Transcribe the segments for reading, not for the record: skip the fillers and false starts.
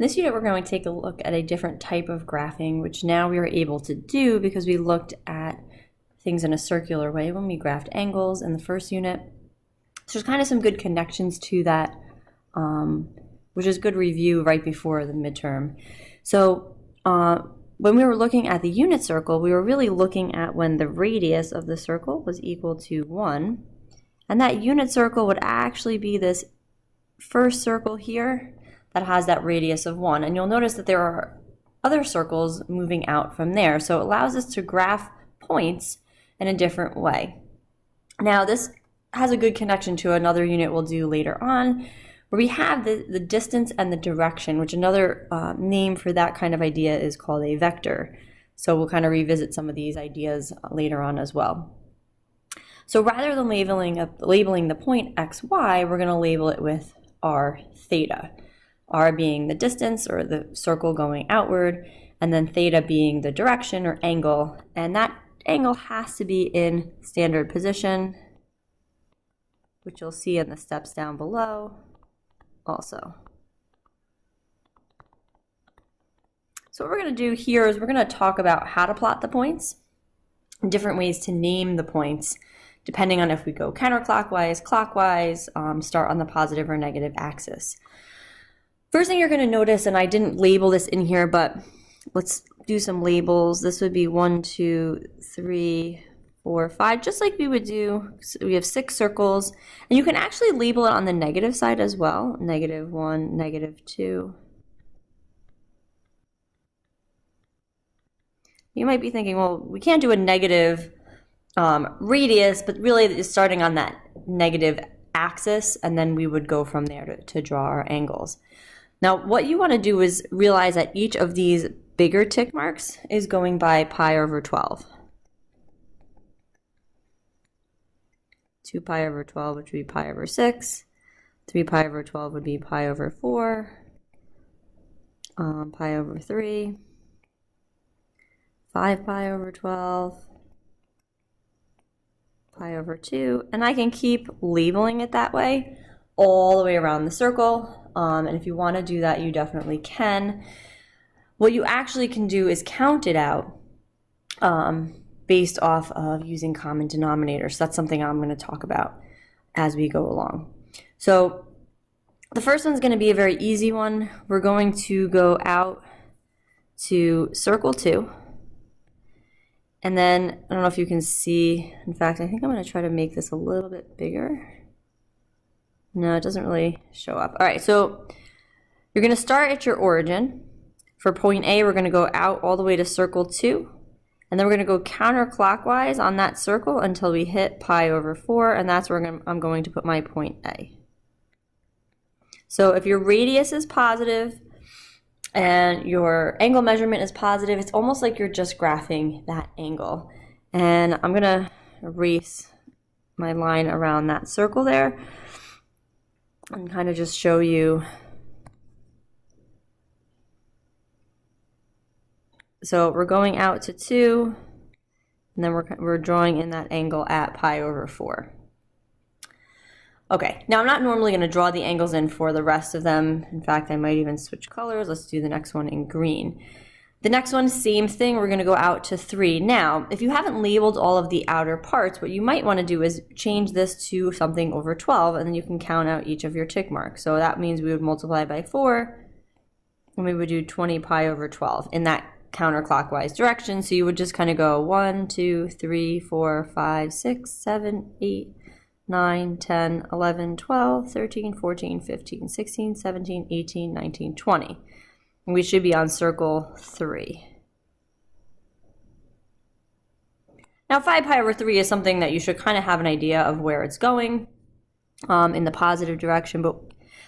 In this unit, we're going to take a look at a different type of graphing, which now we are able to do because we looked at things in a circular way when we graphed angles in the first unit. So there's kind of some good connections to that, which is good review right before the midterm. So when we were looking at the unit circle, we were really looking at when the radius of the circle was equal to 1. And that unit circle would actually be this first circle here that has that radius of 1. And you'll notice that there are other circles moving out from there. So it allows us to graph points in a different way. Now this has a good connection to another unit we'll do later on, where we have the distance and the direction, which another name for that kind of idea is called a vector. So we'll kind of revisit some of these ideas later on as well. So rather than labeling the point xy, we're going to label it with r theta. R being the distance or the circle going outward, and then theta being the direction or angle. And that angle has to be in standard position, which you'll see in the steps down below also. So what we're going to do here is we're going to talk about how to plot the points, and different ways to name the points, depending on if we go counterclockwise, clockwise, start on the positive or negative axis. First thing you're going to notice, and I didn't label this in here, but let's do some labels. This would be 1, 2, 3, 4, 5, just like we would do. So we have 6 circles, and you can actually label it on the negative side as well. -1, -2. You might be thinking, well, we can't do a negative radius, but really it's starting on that negative axis, and then we would go from there to draw our angles. Now, what you want to do is realize that each of these bigger tick marks is going by pi over 12. 2 pi over 12, which would be pi over 6. 3 pi over 12 would be pi over 4. Pi over 3. 5 pi over 12. Pi over 2. And I can keep labeling it that way all the way around the circle. And if you want to do that, you definitely can. What you actually can do is count it out based off of using common denominators. So that's something I'm going to talk about as we go along. So the first one's going to be a very easy one. We're going to go out to circle 2. And then, I don't know if you can see, in fact, I think I'm going to try to make this a little bit bigger. No, it doesn't really show up. All right, so you're going to start at your origin. For point A, we're going to go out all the way to circle 2. And then we're going to go counterclockwise on that circle until we hit pi over 4, and that's where I'm going to put my point A. So if your radius is positive and your angle measurement is positive, it's almost like you're just graphing that angle. And I'm going to erase my line around that circle there and kind of just show you. So we're going out to 2, and then we're drawing in that angle at pi over 4. Okay, now I'm not normally going to draw the angles in for the rest of them. In fact, I might even switch colors. Let's do the next one in green. The next one, same thing. We're going to go out to 3. Now, if you haven't labeled all of the outer parts, what you might want to do is change this to something over 12, and then you can count out each of your tick marks. So that means we would multiply by 4, and we would do 20 pi over 12 in that counterclockwise direction. So you would just kind of go 1, 2, 3, 4, 5, 6, 7, 8, 9, 10, 11, 12, 13, 14, 15, 16, 17, 18, 19, 20. And we should be on circle 3. Now 5 pi over 3 is something that you should kind of have an idea of where it's going in the positive direction, but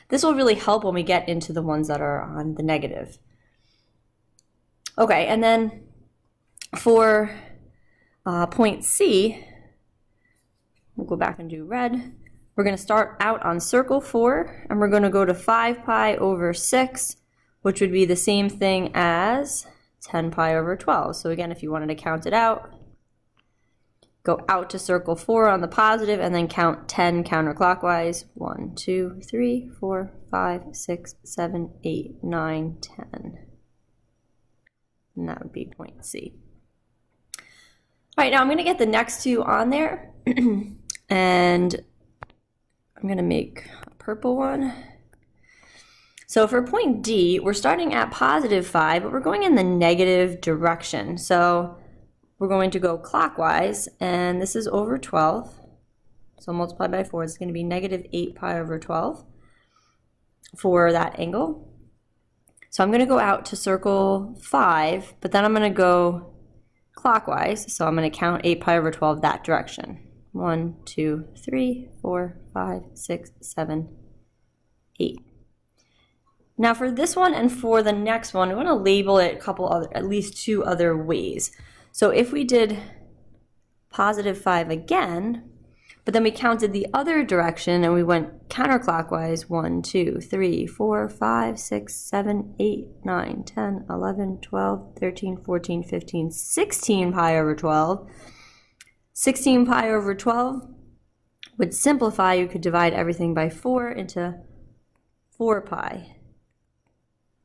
this will really help when we get into the ones that are on the negative. Okay, and then for point C, we'll go back and do red. We're going to start out on circle 4, and we're going to go to 5 pi over 6, which would be the same thing as 10 pi over 12. So again, if you wanted to count it out, go out to circle 4 on the positive, and then count 10 counterclockwise. 1, 2, 3, 4, 5, 6, 7, 8, 9, 10. And that would be point C. All right, now I'm going to get the next two on there, and I'm going to make a purple one. So for point D, we're starting at positive 5, but we're going in the negative direction. So we're going to go clockwise, and this is over 12. So multiply by 4, it's going to be negative 8 pi over 12 for that angle. So I'm going to go out to circle 5, but then I'm going to go clockwise. So I'm going to count 8 pi over 12 that direction. 1, 2, 3, 4, 5, 6, 7, 8. Now for this one and for the next one, we want to label it at least two other ways. So if we did positive 5 again, but then we counted the other direction and we went counterclockwise, 1, 2, 3, 4, 5, 6, 7, 8, 9, 10, 11, 12, 13, 14, 15, 16 pi over 12. 16 pi over 12 would simplify. You could divide everything by 4 into 4 pi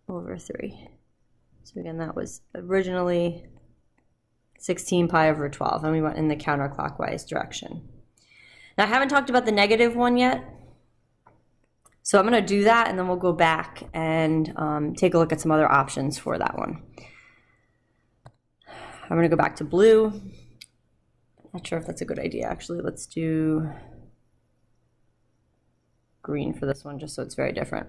over 3. So again, that was originally 16 pi over 12, and we went in the counterclockwise direction. Now I haven't talked about the negative one yet, so I'm going to do that, and then we'll go back and take a look at some other options for that one. I'm going to go back to blue. Not sure if that's a good idea, actually. Let's do green for this one, just so it's very different.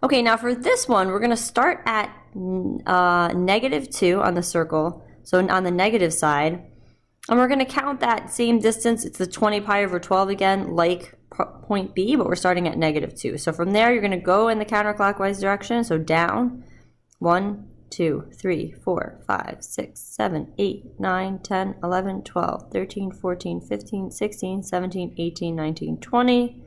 Okay, now for this one, we're going to start at negative 2 on the circle, so on the negative side, and we're going to count that same distance. It's the 20 pi over 12 again, like point B, but we're starting at negative 2. So from there, you're going to go in the counterclockwise direction, so down. 1, 2, 3, 4, 5, 6, 7, 8, 9, 10, 11, 12, 13, 14, 15, 16, 17, 18, 19, 20.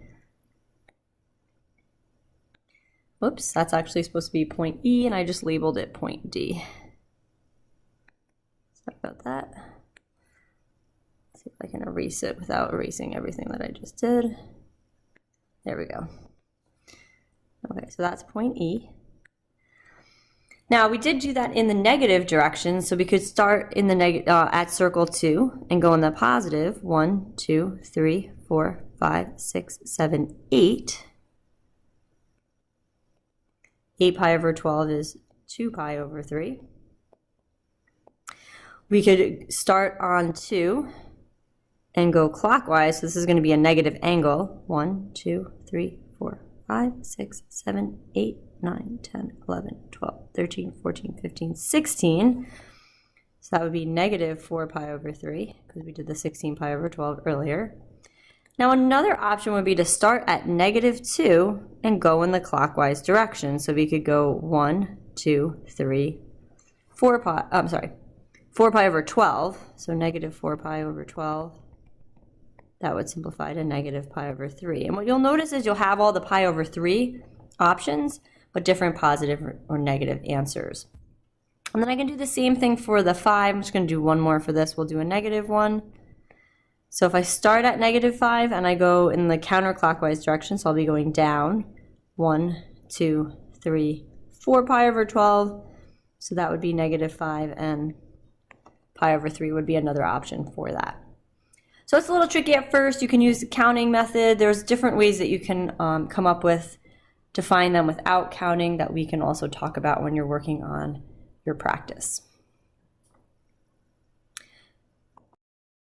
Whoops, that's actually supposed to be point E, and I just labeled it point D. Sorry about that. Let's see if I can erase it without erasing everything that I just did. There we go. Okay, so that's point E. Now, we did do that in the negative direction, so we could start in the at circle 2 and go in the positive. 1, 2, 3, 4, 5, 6, 7, 8. 8 pi over 12 is 2 pi over 3. We could start on 2 and go clockwise. So this is going to be a negative angle. 1, 2, 3, 4, 5, 6, 7, 8, 9, 10, 11, 12, 13, 14, 15, 16. So that would be negative 4 pi over 3 because we did the 16 pi over 12 earlier. Now another option would be to start at negative 2 and go in the clockwise direction. So we could go 1, 2, 3, 4 pi, 4 pi over 12. So negative 4 pi over 12. That would simplify to negative pi over 3. And what you'll notice is you'll have all the pi over 3 options, but different positive or negative answers. And then I can do the same thing for the 5. I'm just going to do one more for this. We'll do a negative 1. So if I start at negative 5 and I go in the counterclockwise direction, so I'll be going down 1, 2, 3, 4 pi over 12. So that would be negative 5, and pi over 3 would be another option for that. So it's a little tricky at first. You can use the counting method. There's different ways that you can come up with to find them without counting that we can also talk about when you're working on your practice.